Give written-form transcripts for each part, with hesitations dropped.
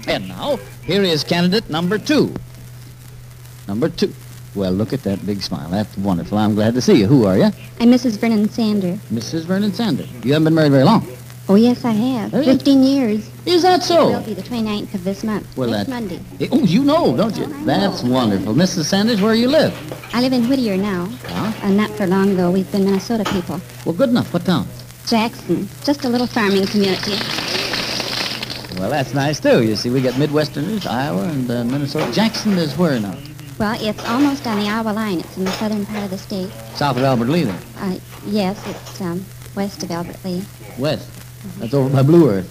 And now, here is candidate number 2. Number 2. Well, look at that big smile. That's wonderful. I'm glad to see you. Who are you? I'm Mrs. Vernon Sander. Mrs. Vernon Sander. You haven't been married very long. Oh, yes, I have. Hey. 15 years. Is that so? It will be the 29th of this month. Well, next Monday. Oh, you know, don't you? Oh, I know. That's wonderful. Mrs. Sanders, where you live? I live in Whittier now. Huh? Not for long, though. We've been Minnesota people. Well, good enough. What town? Jackson. Just a little farming community. Well, that's nice, too. You see, we got Midwesterners, Iowa, and Minnesota. Jackson is where now? Well, it's almost on the Iowa line. It's in the southern part of the state. South of Albert Lee, then? Yes, it's west of Albert Lee. West. That's over by Blue Earth.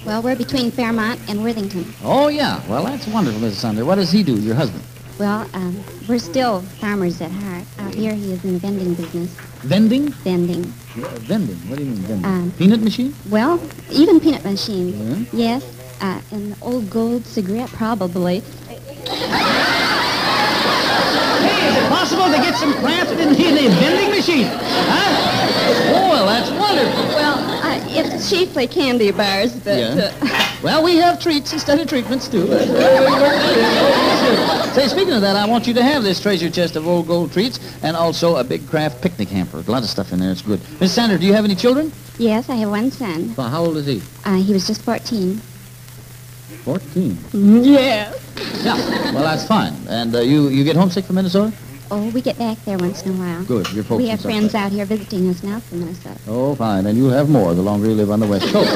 Well, we're between Fairmont and Worthington. Oh, yeah. Well, that's wonderful, Mrs. Sander. What does he do, your husband? Well, we're still farmers at heart. Out here, he is in the vending business. Vending? Vending. Vending? What do you mean, vending? Peanut machine? Well, even peanut machines. Yeah. Yes, and old gold cigarette, probably. Hey, is it possible to get some craft in the vending machine? Huh? Oh, well, that's wonderful. Well, it's chiefly candy bars, but... Yeah. Well, we have treats instead of treatments, too. Say, speaking of that, I want you to have this treasure chest of old gold treats and also a big craft picnic hamper. A lot of stuff in there. It's good. Miss Sanders, do you have any children? Yes, I have one son. Well, how old is he? He was just 14. 14? Yeah. Yeah. Well, that's fine. And you get homesick from Minnesota? Oh, we get back there once in a while. Good. Your folks. We have friends out here visiting us now from Minnesota. Oh, fine. And you'll have more the longer you live on the West Coast.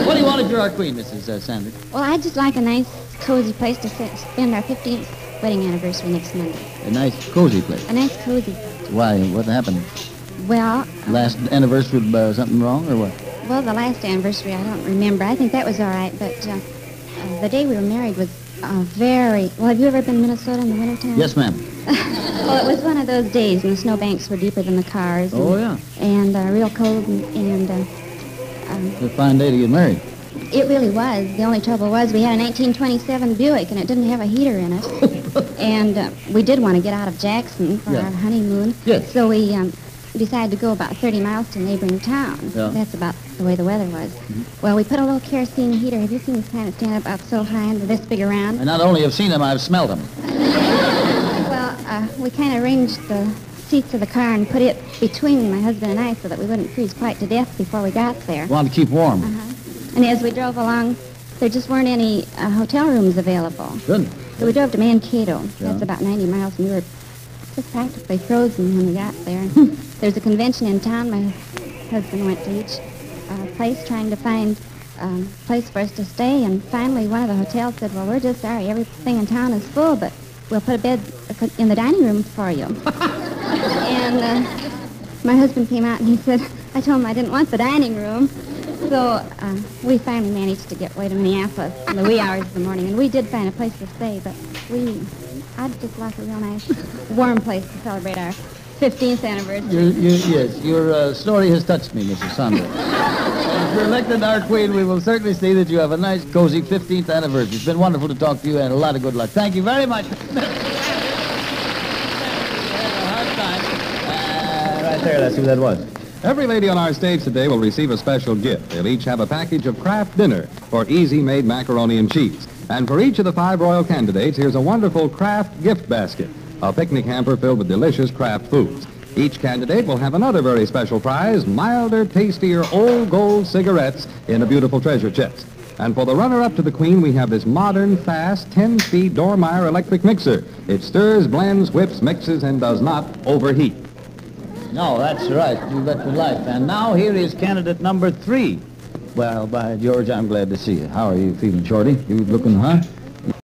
What do you want if you're our queen, Mrs. Sanders? Well, I'd just like a nice, cozy place to spend our 15th wedding anniversary next Monday. A nice, cozy place. A nice, cozy. Why? What happened? Well... Last anniversary, something wrong, or what? Well, the last anniversary, I don't remember. I think that was all right, but the day we were married was very... Well, have you ever been to Minnesota in the wintertime? Yes, ma'am. Well, it was one of those days, and the snowbanks were deeper than the cars. And, Oh, yeah. And real cold, and It's a fine day to get married. it really was. The only trouble was we had a 1927 Buick, and it didn't have a heater in it. And we did want to get out of Jackson for Yeah. our honeymoon. Yes. So we decided to go about 30 miles to a neighboring town. Yeah. That's about the way the weather was. Well, we put a little kerosene heater. Have you seen this kind of stand about so high and this big around? I not only have seen them, I've smelled them. Well, we kind of arranged the seats of the car and put it between my husband and I so that we wouldn't freeze quite to death before we got there. Want to keep warm. And as we drove along, there just weren't any hotel rooms available. Good. So we drove to Mankato. Yeah. That's about 90 miles, and we were just practically frozen when we got there. There's a convention in town. My husband went to each place trying to find a place for us to stay, and finally one of the hotels said, well, we're just sorry. Everything in town is full, but we'll put a bed in the dining room for you. And my husband came out, and he said, I told him I didn't want the dining room. So we finally managed to get away to Minneapolis in the wee hours of the morning, and we did find a place to stay, but I'd just like a real nice, warm place to celebrate our 15th anniversary. Yes, your story has touched me, Mrs. Sander. If you're elected our queen, we will certainly see that you have a nice, cozy 15th anniversary. It's been wonderful to talk to you, and a lot of good luck. Thank you very much. Right there, let's see who that was. Every lady on our stage today will receive a special gift. They'll each have a package of Kraft Dinner for easy-made macaroni and cheese. And for each of the 5 royal candidates, here's a wonderful Kraft gift basket, a picnic hamper filled with delicious Kraft foods. Each candidate will have another very special prize, milder, tastier, old gold cigarettes in a beautiful treasure chest. And for the runner-up to the queen, we have this modern, fast, 10-speed Dormeyer electric mixer. It stirs, blends, whips, mixes, and does not overheat. No, that's right. You bet your life. And now here is candidate number 3. Well, by George, I'm glad to see you. How are you feeling, Shorty? You looking, huh?